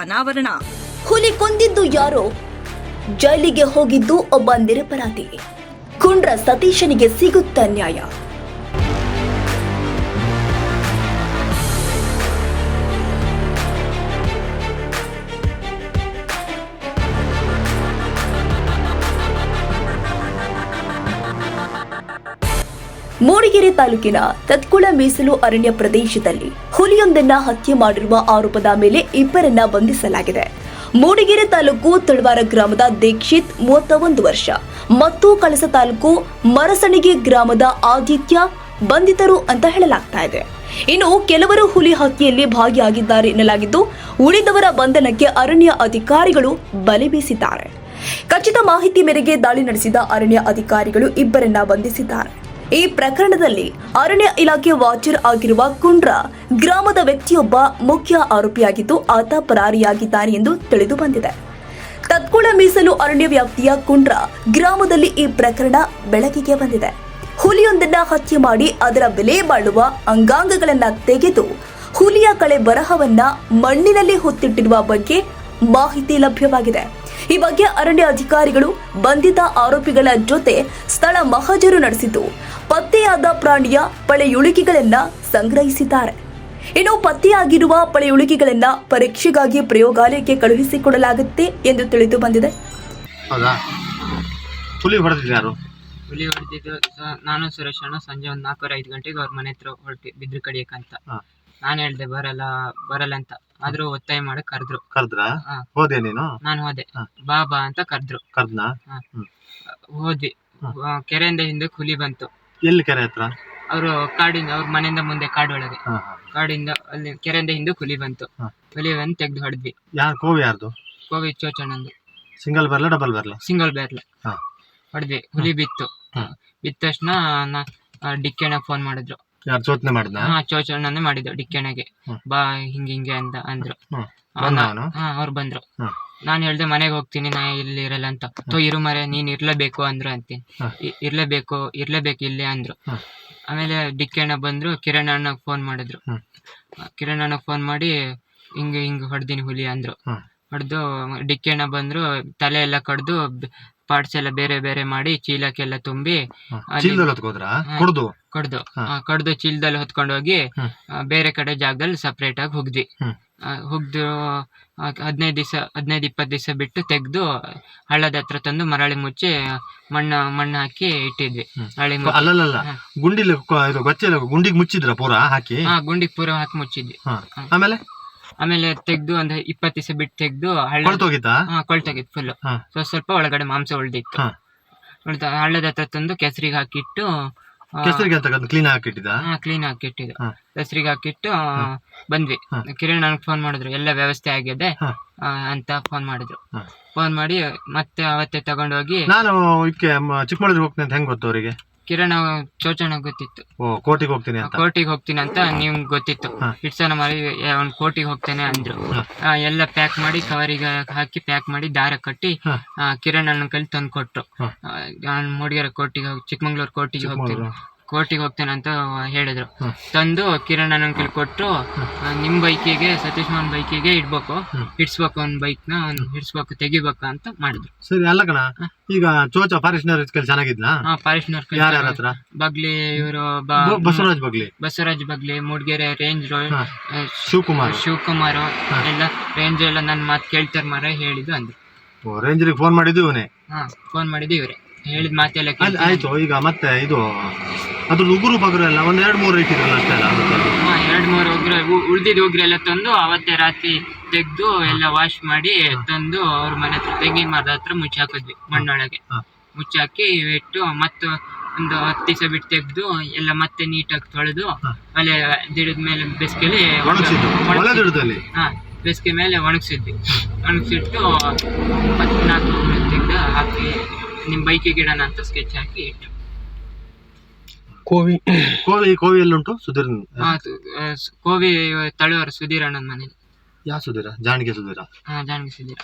ಅನಾವರಣ. ಹುಲಿ ಕೊಂದಿದ್ದು ಯಾರೋ, ಜೈಲಿಗೆ ಹೋಗಿದ್ದು ಒಬ್ಬ ನಿರಪರಾಧಿ. ಕುಂಡ್ರ ಸತೀಶನಿಗೆ ಸಿಗುತ್ತ ನ್ಯಾಯ. ಮೂಡಿಗೆರೆ ತಾಲೂಕಿನ ತತ್ಕುಳ ಮೀಸಲು ಅರಣ್ಯ ಪ್ರದೇಶದಲ್ಲಿ ಹುಲಿಯೊಂದನ್ನ ಹತ್ಯೆ ಮಾಡಿರುವ ಆರೋಪದ ಮೇಲೆ ಇಬ್ಬರನ್ನ ಬಂಧಿಸಲಾಗಿದೆ. ಮೂಡಿಗೆರೆ ತಾಲೂಕು ತಳವಾರ ಗ್ರಾಮದ ದೀಕ್ಷಿತ್ 31 ವರ್ಷ ಮತ್ತು ಕಳಸ ತಾಲೂಕು ಮರಸಣಿಗೆ ಗ್ರಾಮದ ಆದಿತ್ಯ ಬಂಧಿತರು ಅಂತ ಹೇಳಲಾಗ್ತಾ ಇದೆ. ಇನ್ನು ಕೆಲವರು ಹುಲಿ ಹತ್ಯೆಯಲ್ಲಿ ಭಾಗಿಯಾಗಿದ್ದಾರೆ ಎನ್ನಲಾಗಿದ್ದು, ಉಳಿದವರ ಬಂಧನಕ್ಕೆ ಅರಣ್ಯ ಅಧಿಕಾರಿಗಳು ಬಲೆ ಬೀಸಿದ್ದಾರೆ. ಖಚಿತ ಮಾಹಿತಿ ಮೇರೆಗೆ ದಾಳಿ ನಡೆಸಿದ ಅರಣ್ಯ ಅಧಿಕಾರಿಗಳು ಇಬ್ಬರನ್ನ ಬಂಧಿಸಿದ್ದಾರೆ. ಈ ಪ್ರಕರಣದಲ್ಲಿ ಅರಣ್ಯ ಇಲಾಖೆ ವಾಚರ್ ಆಗಿರುವ ಕುಂಡ್ರ ಗ್ರಾಮದ ವ್ಯಕ್ತಿಯೊಬ್ಬ ಮುಖ್ಯ ಆರೋಪಿಯಾಗಿದ್ದು, ಆತ ಪರಾರಿಯಾಗಿದ್ದಾನೆ ಎಂದು ತಿಳಿದು ಬಂದಿದೆ. ತತ್ಕುಳ ಮೀಸಲು ಅರಣ್ಯ ವ್ಯಾಪ್ತಿಯ ಕುಂಡ್ರ ಗ್ರಾಮದಲ್ಲಿ ಈ ಪ್ರಕರಣ ಬೆಳಕಿಗೆ ಬಂದಿದೆ. ಹುಲಿಯೊಂದನ್ನ ಹತ್ಯೆ ಮಾಡಿ ಅದರ ಬೆಲೆ ಬಾಳುವ ಅಂಗಾಂಗಗಳನ್ನ ತೆಗೆದು ಹುಲಿಯ ಕಳೆ ಬರಹವನ್ನ ಮಣ್ಣಿನಲ್ಲಿ ಹೊತ್ತಿಟ್ಟಿರುವ ಬಗ್ಗೆ ಮಾಹಿತಿ ಲಭ್ಯವಾಗಿದೆ. ಈ ಬಗ್ಗೆ ಅರಣ್ಯ ಅಧಿಕಾರಿಗಳು ಬಂಧಿತ ಆರೋಪಿಗಳ ಜೊತೆ ಸ್ಥಳ ಮಹಜರು ನಡೆಸಿದ್ದು, ಪತ್ತೆಯಾದ ಪ್ರಾಣಿಯ ಪಳೆಯುಳಿಕೆಗಳನ್ನ ಸಂಗ್ರಹಿಸಿದ್ದಾರೆ. ಇನ್ನು ಪತ್ತೆಯಾಗಿರುವ ಪಳೆಯುಳಿಕೆಗಳನ್ನ ಪರೀಕ್ಷೆಗಾಗಿ ಪ್ರಯೋಗಾಲಯಕ್ಕೆ ಕಳುಹಿಸಿಕೊಡಲಾಗುತ್ತೆ ಎಂದು ತಿಳಿದು ಬಂದಿದೆ. ಹುಲಿ ಹೊಡೆದಿದ್ದು ನಾನು ಸುರೇಶ್ ಅಣ್ಣ. ಸಂಜೆ ಒಂದು 4-5 ಗಂಟೆಗೆ ಅವ್ರ ಮನೆ ಹತ್ರ ಹೊರಟಿ ಬಿದ್ರು ಕಡಿಯಕ್ಕಂತ. ನಾನು ಹೇಳ್ದೆ ಬರಲ್ಲ ಅಂತ, ಆದ್ರೂ ಒತ್ತಾಯ ಮಾಡಿ ಕರೆದ್ರು. ಹೋದೆ ನೀನು? ನಾನು ಹೋದೆ. ಬಾ ಅಂತ ಕರೆದ್ರು. ಹೋದ್ವಿ. ಕೆರೆಯಿಂದ ಹಿಂದೆ ಹುಲಿ ಬಂತು. ಎಲ್ಲಿ ಕೆರೆ ಹತ್ರ? ಅವರು ಅವ್ರ ಮನೆಯಿಂದ ಮುಂದೆ ಕಾಡೊಳಗೆ, ಕಾಡಿಂದ ಅಲ್ಲಿ ಕೆರೆಯಿಂದ ಹಿಂದೆ ಹುಲಿ ಬಂತು. ಹುಲಿ ಬಂದು ತೆಗ್ದು ಹೊಡೆದ್ವಿ. ಕೋವಿ ಯಾರ್ದು? ಕೋವಿ ಚೋಚಣ್ಣಂದು. ಸಿಂಗಲ್ ಬರ್ಲ ಡಬಲ್ ಬರ್ಲ? ಸಿಂಗಲ್ ಬೇರ್ಲ ಹೊಡೆದ್ವಿ. ಹುಲಿ ಬಿತ್ತು. ಬಿತ್ತ ತಕ್ಷಣ ಡಿಕ್ಕೆಣ್ಣ ಫೋನ್ ಮಾಡಿದ್ರು. ಯಾರು ಚೋಚನೆ ಮಾಡಿದ್ನ? ಚೋಚಣ್ಣನೇ ಮಾಡಿದ್ರು. ಡಿಕ್ಕೆಣ್ಣಗೆ ಬಾ ಹಿಂಗೆ ಅಂತ ಅಂದ್ರು. ಅವ್ರು ಬಂದ್ರು. ನಾನು ಹೇಳ್ದೆ ಮನೆಗೆ ಹೋಗ್ತೀನಿ, ನಾ ಇಲ್ಲಿ ಇರಲ್ಲ ಅಂತ. ಇರು ಮರೆ, ನೀನ್ ಇರ್ಲೇಬೇಕು ಅಂದ್ರು ಅಂತೀನಿ. ಇರ್ಲೇಬೇಕು ಇಲ್ಲೇ ಅಂದ್ರು. ಆಮೇಲೆ ಡಿಕ್ಕೆಣ್ಣ ಬಂದ್ರು. ಕಿರಣ್ ಅಣ್ಣಗ್ ಫೋನ್ ಮಾಡಿದ್ರು. ಕಿರಣ್ ಅಣ್ಣಗ್ ಫೋನ್ ಮಾಡಿ ಹಿಂಗ್ ಹೊಡ್ದೀನಿ ಹುಲಿ ಅಂದ್ರು. ಹೊಡೆದು ಡಿಕ್ಕೆಣ್ಣ ಬಂದ್ರು. ತಲೆ ಎಲ್ಲ ಕಡ್ದು ಪಾರ್ಟ್ಸ್ ಎಲ್ಲ ಬೇರೆ ಬೇರೆ ಮಾಡಿ ಚೀಲಕ್ಕೆಲ್ಲ ತುಂಬಿ ಕಡ್ದು ಚೀಲದಲ್ಲಿ ಹೊತ್ಕೊಂಡು ಹೋಗಿ ಬೇರೆ ಕಡೆ ಜಾಗದಲ್ಲಿ ಸಪ್ರೇಟ್ ಆಗಿ ಹುಗ್ದು 15-20 ದಿವಸ ಬಿಟ್ಟು ತೆಗ್ದು ಹಳ್ಳದ ಹತ್ರ ತಂದು ಮರಳಿ ಮುಚ್ಚಿ ಮಣ್ಣು ಹಾಕಿ ಇಟ್ಟಿದ್ವಿ. ಗುಂಡಿಗೆ ಮುಚ್ಚಿದ್ರ ಪೂರಾ ಹಾಕಿ? ಗುಂಡಿಗೆ ಪೂರಾ ಹಾಕಿ ಮುಚ್ಚಿದ್ವಿ. ಆಮೇಲೆ ತೆಗ್ದು ಒಂದ್ 20 ದಿವಸ ಬಿಟ್ಟು ತೆಗ್ದು ಕೊಳ್ತೋಗಿತ್ತು ಫುಲ್. ಸ್ವಲ್ಪ ಒಳಗಡೆ ಮಾಂಸ ಉಳ್ದಿತ್ತು. ಹಳ್ಳದ ಹತ್ರ ತಂದು ಕೆಸರಿಗೆ ಹಾಕಿಟ್ಟು ಕ್ಲೀನ್ ಹಾಕಿಟ್ಟಿದ್ದು. ಕೆಸರಿಗೆ ಹಾಕಿಟ್ಟು ಬಂದ್ವಿ. ಕಿರಣ್ ನನಗೆ ಫೋನ್ ಮಾಡಿದ್ರು, ಎಲ್ಲ ವ್ಯವಸ್ಥೆ ಆಗಿದೆ ಅಂತ ಫೋನ್ ಮಾಡಿದ್ರು. ಫೋನ್ ಮಾಡಿ ಮತ್ತೆ ಅವತ್ತೇ ತಗೊಂಡೋಗಿ ನಾನು ಚಿಕ್ಕಮಗಳೂರಿಗೆ ಹೋಗ್ತೀನಿ ಅಂತ ಹೆಂಗ್ ಗೊತ್ತು ಅವರಿಗೆ? ಕಿರಣ್ ಚೋಚಣ್ಣ ಗೊತ್ತಿತ್ತು. ಕೋರ್ಟಿಗೆ ಹೋಗ್ತೀನಿ ಅಂತ ನಿಮ್ಗೆ ಗೊತ್ತಿತ್ತು. ಇಟ್ಸನ ಮಾಡಿ ಅವ್ನು ಕೋರ್ಟಿಗೆ ಹೋಗ್ತೇನೆ ಅಂದ್ರು. ಎಲ್ಲ ಪ್ಯಾಕ್ ಮಾಡಿ ಕವರಿಗೆ ಹಾಕಿ ಪ್ಯಾಕ್ ಮಾಡಿ ದಾರ ಕಟ್ಟಿ ಕಿರಣ್ ಅಣ್ಣನ ಕೈಲಿ ತಂದು ಕೊಟ್ರು. ನಾನು ಮೂಡಿಗೆರೆ ಚಿಕ್ಕಮಂಗ್ಳೂರು ಕೋರ್ಟಿಗೆ ಹೋಗ್ತೇನೆ ಅಂತ ಹೇಳಿದ್ರು. ತಂದು ಕಿರಣ್ ಅಣ್ಣನ ಕೈಲಿ ಕೊಟ್ರು. ನಿಮ್ ಬೈಕಿಗೆ, ಸತೀಶ್ ಮಾವನ್ ಬೈಕಿಗೆ ಹಿಡ್ಸ್ಬೇಕು ಅವ್ನ ಬೈಕ್ನ ಹಿಡ್ಸ್ಬೇಕು, ತೆಗಿಬೇಕು ಅಂತ ಮಾಡಿದ್ರು. ಸರಿ ಅಲ್ಲ ಕಣ, ಈಗ ಚೋಚ ಫಾರೆಸ್ಟ್ನರ್ ಚೆನ್ನಾಗಿದ್ನಾ? ಫಾರೆಸ್ಟ್ನರ್ ಬಗ್ಲಿ, ಇವರು ಬಸವರಾಜ್ ಬಗ್ಲಿ, ಮೂಡಿಗೆರೆ ರೇಂಜ್ ಶಿವಕುಮಾರ್ ಎಲ್ಲ ರೇಂಜ್ ಎಲ್ಲ ನನ್ನ ಮಾತು ಕೇಳ್ತಾರ ಮರ ಹೇಳಿದ್ದು ಅಂದ್ರು. ರೇಂಜ್ರಿಗೆ ಫೋನ್ ಮಾಡಿದ್ದು ಇವನೇ? ಫೋನ್ ಮಾಡಿದ್ದು ಇವ್ರೆ. ಹೇಳಿದ ಮಾತೆಲ್ಲ ಆಯ್ತು. ಈಗ ಮತ್ತೆ ಇದು ಅದ್ರ ಉಗುರು ಬಗರು ಎಲ್ಲ 1-2-3 ಇಟ್ಟಿದ್ರಲ್ಲ ಅಷ್ಟೇ ಅಲ್ಲ? 2-3 ಉಗ್ರ ಉಳ್ದಿದ್ದು ಉಗ್ರ ಎಲ್ಲ ತಂದು ಅವತ್ತೇ ರಾತ್ರಿ ತೆಗ್ದು ಎಲ್ಲ ವಾಶ್ ಮಾಡಿ ತಂದು ಅವ್ರ ಮನೆ ಹತ್ರ ತೆಂಗಿನ ಮರದ ಹತ್ರ ಮುಚ್ಚಿ ಹಾಕಿದ್ವಿ. ಮಣ್ಣೊಳಗೆ ಮುಚ್ಚಿ ಹಾಕಿ ಇಟ್ಟು ಮತ್ತೆ ಒಂದು 10 ದಿವಸ ಬಿಟ್ಟು ತೆಗ್ದು ಎಲ್ಲ ಮತ್ತೆ ನೀಟಾಗಿ ತೊಳೆದು ದಿಡದ ಮೇಲೆ ಬೇಸಿಗೆಲಿ ಬೇಸಿಗೆ ಮೇಲೆ ಒಣಗಿಸಿದ್ವಿ. ಒಣಗಿಸಿಟ್ಟು 14 ತೆಗ್ದು ಹಾಕಿ ನಿಮ್ ಬೈಕಿಗೆ ಇಡೋಣ ಅಂತ ಸ್ಕೆಚ್ ಹಾಕಿ ಇಟ್ಟು. ಕೋವಿ ಎಲ್ಲುಂಟು? ಸುಧೀರ್ ಕೋವಿ ತಳುವಾರ ಸುಧೀರ್ ಅಣ್ಣನ ಮನೆ. ಯಾವ ಸುಧೀರ? ಜಾಣಿಗೆ ಸುಧೀರ? ಜಾಣಿಗೆ ಸುಧೀರ.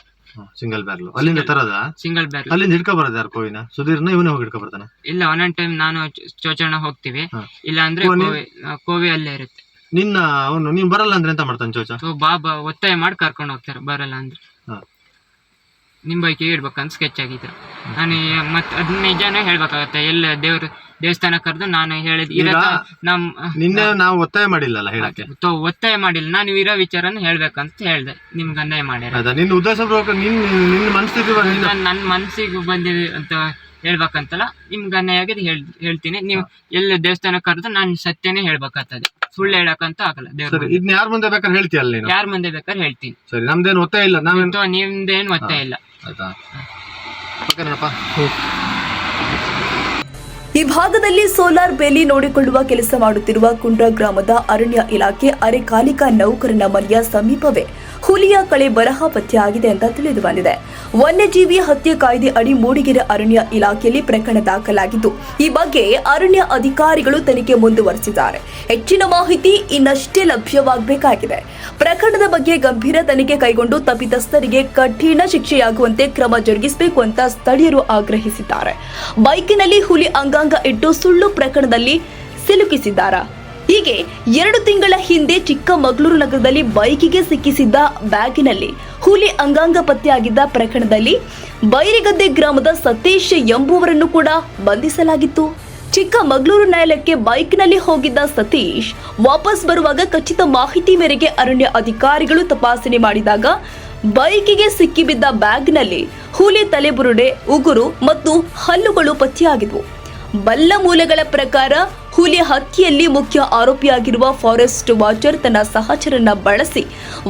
ಸಿಂಗಲ್ ಬ್ಯಾರ್ಲ್ ಅಲ್ಲಿಂದ ತರದ? ಸಿಂಗಲ್ ಬ್ಯಾರ್ಲ್ ಅಲ್ಲಿಂದ ಹಿಡ್ಕೊ ಬರೋದು ಯಾರು ಕೋವಿನ? ಸುಧೀರ್ನ ಇವನೇ ಹೋಗಿ ಹಿಡ್ಕೊ ಬರ್ತಾನ? ಇಲ್ಲ, ಒಂದೊಂದ್ ಟೈಮ್ ನಾನು ಚೋಚಣ್ಣ ಹೋಗ್ತೀವಿ. ಇಲ್ಲ ಅಂದ್ರೆ ಕೋವಿ ಅಲ್ಲೇ ಇರುತ್ತೆ. ನೀನ್ ಬರಲ್ಲ ಅಂದ್ರೆ ಎಂತ ಮಾಡ್ತಾನೆ ಚೋಚ? ಬಾಬಾ ಒತ್ತಾಯ ಮಾಡಿ ಕರ್ಕೊಂಡು ಹೋಗ್ತಾರೆ, ಬರಲ್ಲ ಅಂದ್ರೆ ನಿಮ್ ಬೈಕಿಗೆ ಇಡ್ಬೇಕಂತ ಸ್ಕೆಚ್ ಆಗಿದ್ರು. ನಾನು ಮತ್ತೆ ಅದ್ ನಿಜಾನೇ ಹೇಳ್ಬೇಕಾಗತ್ತೆ, ಎಲ್ಲ ದೇವಸ್ಥಾನ ಕರೆದು ನಾನು ಹೇಳಿದ್ ನಿನ್ನೆ ನಾವು ಒತ್ತಾಯ ಮಾಡಿಲ್ಲಲ್ಲ ಹೇಳಕ್ಕೆ. ಒತ್ತಾಯ ಮಾಡಿಲ್ಲ, ನಾನು ಇರೋ ವಿಚಾರನ ಹೇಳ್ಬೇಕಂತ ಹೇಳ್ದೆ. ನಿಮ್ಗೆ ಅನ್ಯಾಯ ಮಾಡ್ಯಾರ, ನಿನ್ನ ಉದ್ದೇಶ ನಿನ್ನ ಮನಸ್ಥಿತಿ ನನ್ನ ಮನ್ಸಿಗೆ ಬಂದಿದೆ ಅಂತ ಹೇಳ್ಬೇಕಂತಲ್ಲ. ನಿಮ್ಗೆ ಅನ್ಯಾಯ ಆಗಿದೆ ಹೇಳ್ತೀನಿ. ನೀವು ಎಲ್ಲ ದೇವಸ್ಥಾನ ಕರೆದು ನಾನು ಸತ್ಯನೇ ಹೇಳ್ಬೇಕಾಗ್ತದೆ, ಸುಳ್ಳು ಹೇಳಕ್ಕಂತ ಆಗಲ್ಲ. ದೇವ್ರ ಇದನ್ನ ಯಾರ ಮುಂದೆ ಬೇಕಾದ್ರೆ ಹೇಳ್ತೀಯಲ್ಲ ನೀನು? ಯಾರ ಮುಂದೆ ಬೇಕಾದ್ರೆ ಹೇಳ್ತೀನಿ. ಸರಿ, ನಮ್ದೇನು ಒತ್ತಾಯ ಇಲ್ಲ. ನಿಮ್ದೇನು ಒತ್ತಾಯ ಇಲ್ಲ. ಆಯ್ತಾ? ಈ ಭಾಗದಲ್ಲಿ ಸೋಲಾರ್ ಬೇಲಿ ನೋಡಿಕೊಳ್ಳುವ ಕೆಲಸ ಮಾಡುತ್ತಿರುವ ಕುಂಡ್ರ ಗ್ರಾಮದ ಅರಣ್ಯ ಇಲಾಖೆ ಅರೆಕಾಲಿಕ ನೌಕರನ ಮನೆಯ ಸಮೀಪವೇ ಹುಲಿಯ ಕಳೆ ಬರಹ ಪತ್ತೆಯಾಗಿದೆ ಅಂತ ತಿಳಿದು ಬಂದಿದೆ. ವನ್ಯಜೀವಿ ಹತ್ಯೆ ಕಾಯ್ದೆ ಅಡಿ ಮೂಡಿಗೆರೆ ಅರಣ್ಯ ಇಲಾಖೆಯಲ್ಲಿ ಪ್ರಕರಣ ದಾಖಲಾಗಿದ್ದು, ಈ ಬಗ್ಗೆ ಅರಣ್ಯ ಅಧಿಕಾರಿಗಳು ತನಿಖೆ ಮುಂದುವರೆಸಿದ್ದಾರೆ. ಹೆಚ್ಚಿನ ಮಾಹಿತಿ ಇನ್ನಷ್ಟೇ ಲಭ್ಯವಾಗಬೇಕಾಗಿದೆ. ಪ್ರಕರಣದ ಬಗ್ಗೆ ಗಂಭೀರ ತನಿಖೆ ಕೈಗೊಂಡು ತಪ್ಪಿತಸ್ಥರಿಗೆ ಕಠಿಣ ಶಿಕ್ಷೆಯಾಗುವಂತೆ ಕ್ರಮ ಜರುಗಿಸಬೇಕು ಅಂತ ಸ್ಥಳೀಯರು ಆಗ್ರಹಿಸಿದ್ದಾರೆ. ಬೈಕಿನಲ್ಲಿ ಹುಲಿ ಅಂಗಾಂಗ ಇಟ್ಟು ಸುಳ್ಳು ಪ್ರಕರಣದಲ್ಲಿ ಸಿಲುಕಿಸಿದ್ದಾರಾ? ಹೀಗೆ 2 ತಿಂಗಳ ಹಿಂದೆ ಚಿಕ್ಕಮಗಳೂರು ನಗರದಲ್ಲಿ ಬೈಕಿಗೆ ಸಿಕ್ಕಿಸಿದ್ದ ಬ್ಯಾಗಿನಲ್ಲಿ ಹುಲಿ ಅಂಗಾಂಗ ಪತ್ತೆಯಾಗಿದ್ದ ಪ್ರಕರಣದಲ್ಲಿ ಬೈರಿಗದ್ದೆ ಗ್ರಾಮದ ಸತೀಶ್ ಎಂಬುವರನ್ನು ಕೂಡ ಬಂಧಿಸಲಾಗಿತ್ತು. ಚಿಕ್ಕಮಗಳೂರು ನ್ಯಾಯಾಲಯಕ್ಕೆ ಬೈಕ್ನಲ್ಲಿ ಹೋಗಿದ್ದ ಸತೀಶ್ ವಾಪಸ್ ಬರುವಾಗ ಖಚಿತ ಮಾಹಿತಿ ಮೇರೆಗೆ ಅರಣ್ಯ ಅಧಿಕಾರಿಗಳು ತಪಾಸಣೆ ಮಾಡಿದಾಗ ಬೈಕಿಗೆ ಸಿಕ್ಕಿಬಿದ್ದ ಬ್ಯಾಗ್ನಲ್ಲಿ ಹುಲಿ ತಲೆಬುರುಡೆ, ಉಗುರು ಮತ್ತು ಹಲ್ಲುಗಳು ಪತ್ತೆಯಾಗಿದ್ವು. ಬಲ್ಲ ಮೂಲಗಳ ಪ್ರಕಾರ ಹುಲಿ ಹತ್ಯೆಯಲ್ಲಿ ಮುಖ್ಯ ಆರೋಪಿಯಾಗಿರುವ ಫಾರೆಸ್ಟ್ ವಾಚರ್ ತನ್ನ ಸಹಚರನ್ನ ಬಳಸಿ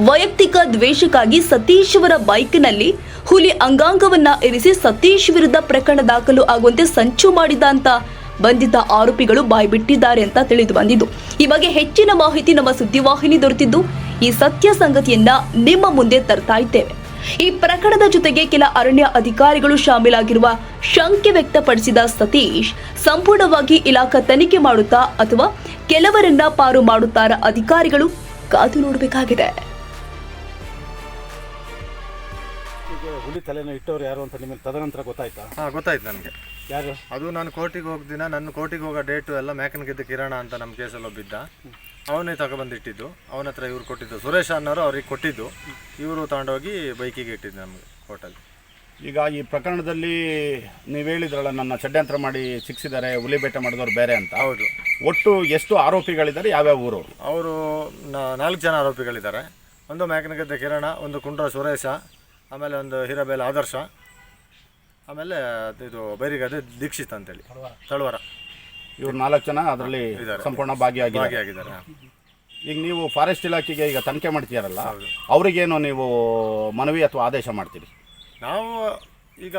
ವೈಯಕ್ತಿಕ ದ್ವೇಷಕ್ಕಾಗಿ ಸತೀಶ್ ಅವರ ಬೈಕ್ನಲ್ಲಿ ಹುಲಿ ಅಂಗಾಂಗವನ್ನ ಇರಿಸಿ ಸತೀಶ್ ವಿರುದ್ಧ ಪ್ರಕರಣ ದಾಖಲು ಆಗುವಂತೆ ಸಂಚು ಮಾಡಿದ ಅಂತ ಬಂಧಿತ ಆರೋಪಿಗಳು ಬಾಯ್ಬಿಟ್ಟಿದ್ದಾರೆ ಅಂತ ತಿಳಿದು ಬಂದಿದ್ದು. ಈ ಬಗ್ಗೆ ಹೆಚ್ಚಿನ ಮಾಹಿತಿ ನಮ್ಮ ಸುದ್ದಿವಾಹಿನಿ ದೊರೆತಿದ್ದು, ಈ ಸತ್ಯ ಸಂಗತಿಯನ್ನ ನಿಮ್ಮ ಮುಂದೆ ತರ್ತಾ ಇದ್ದೇವೆ. ಈ ಪ್ರಕರಣದ ಜೊತೆಗೆ ಕೆಲ ಅರಣ್ಯ ಅಧಿಕಾರಿಗಳು ಶಾಮೀಲಾಗಿರುವ ಶಂಕೆ ವ್ಯಕ್ತಪಡಿಸಿದ ಸತೀಶ್ ಸಂಪೂರ್ಣವಾಗಿ ಇಲಾಖಾ ತನಿಖೆ ಮಾಡುತ್ತಾ ಅಥವಾ ಕೆಲವರನ್ನ ಪಾರು ಮಾಡುತ್ತಾರ? ಅಧಿಕಾರಿಗಳು ಕಾದು ನೋಡಬೇಕಾಗಿದೆ. ಹುಲಿ ತಲೆನ ಇಟ್ಟವ್ರು ಯಾರು ಅಂತ ನಿಮಗೆ ತದನಂತರ ಗೊತ್ತಾಯ್ತಾ? ಗೊತ್ತಾಯ್ತು ನನಗೆ. ಯಾರು ಅದು? ನಾನು ಕೋರ್ಟಿಗೆ ಹೋಗ್ದಿನ, ನನ್ನ ಕೋರ್ಟಿಗೆ ಹೋಗೋ ಡೇಟು ಎಲ್ಲ ಮ್ಯಾಕನ್ಗಿದ್ದ ಕಿರಣ ಅಂತ ನಮ್ಮ ಕೇಸಲ್ಲಿ ಒಬ್ಬಿದ್ದ, ಅವನೇ ತಗೊಬಂದಿಟ್ಟಿದ್ದು. ಅವನ ಹತ್ರ ಇವ್ರು ಕೊಟ್ಟಿದ್ದು, ಸುರೇಶ್ ಅನ್ನೋರು ಅವ್ರಿಗೆ ಕೊಟ್ಟಿದ್ದು, ಇವರು ತಗೊಂಡೋಗಿ ಬೈಕಿಗೆ ಇಟ್ಟಿದ್ದು ನಮಗೆ ಕೋರ್ಟಲ್ಲಿ. ಈಗ ಈ ಪ್ರಕರಣದಲ್ಲಿ ನೀವು ಹೇಳಿದ್ರಲ್ಲ, ನನ್ನ ಷಡ್ಯಂತ್ರ ಮಾಡಿ ಸಿಕ್ಕಿಸಿದ್ದಾರೆ, ಹುಲಿ ಬೇಟೆ ಮಾಡಿದವರು ಬೇರೆ ಅಂತ. ಹೌದು. ಒಟ್ಟು ಎಷ್ಟು ಆರೋಪಿಗಳಿದ್ದಾರೆ, ಯಾವ್ಯಾವ ಊರು? ಅವರು 4 ಜನ ಆರೋಪಿಗಳಿದ್ದಾರೆ. ಒಂದು ಮ್ಯಾಕನ್ಗಿದ್ದ ಕಿರಣ, ಒಂದು ಕುಂಡ್ರ ಸುರೇಶ, ಆಮೇಲೆ ಒಂದು ಹಿರಬೇಲ ಆದರ್ಶ, ಆಮೇಲೆ ಇದು ಬೈರಿಗದೆ ದೀಕ್ಷಿತ್ ಅಂತೇಳಿ ತಳವಾರ. ಇವ್ರು 4 ಜನ ಅದರಲ್ಲಿ ಸಂಪೂರ್ಣ ಭಾಗಿಯಾಗಿದ್ದಾರೆ. ಈಗ ನೀವು ಫಾರೆಸ್ಟ್ ಇಲಾಖೆಗೆ ಈಗ ತನಿಖೆ ಮಾಡ್ತೀರಲ್ಲ, ಅವರಿಗೇನು ನೀವು ಮನವಿ ಅಥವಾ ಆದೇಶ ಮಾಡ್ತೀರಿ? ನಾವು ಈಗ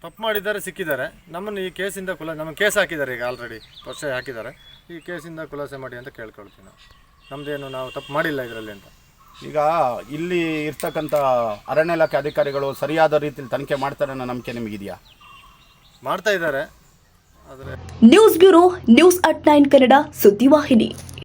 ತಪ್ಪು ಮಾಡಿದ್ದಾರೆ, ಸಿಕ್ಕಿದ್ದಾರೆ, ನಮ್ಮನ್ನು ಈ ಕೇಸಿಂದ ನಮಗೆ ಕೇಸ್ ಹಾಕಿದ್ದಾರೆ. ಈಗ ಆಲ್ರೆಡಿ ವರ್ಷ ಹಾಕಿದ್ದಾರೆ. ಈ ಕೇಸಿಂದ ಖುಲಾಸೆ ಮಾಡಿ ಅಂತ ಕೇಳ್ಕೊಳ್ತೀವಿ. ನಮ್ಮದೇನು ನಾವು ತಪ್ಪು ಮಾಡಿಲ್ಲ ಇದರಲ್ಲಿ ಅಂತ. ಈಗ ಇಲ್ಲಿ ಇರ್ತಕ್ಕಂಥ ಅರಣ್ಯ ಇಲಾಖೆ ಅಧಿಕಾರಿಗಳು ಸರಿಯಾದ ರೀತಿಯಲ್ಲಿ ತನಿಖೆ ಮಾಡ್ತಾರೆ ಅನ್ನೋ ನಂಬಿಕೆ ನಿಮಗಿದೆಯಾ? ಮಾಡ್ತಾ ಇದ್ದಾರೆ. ನ್ಯೂಸ್ ಬ್ಯೂರೋ, ನ್ಯೂಸ್@9 ಕನ್ನಡ ಸುದ್ದಿವಾಹಿನಿ.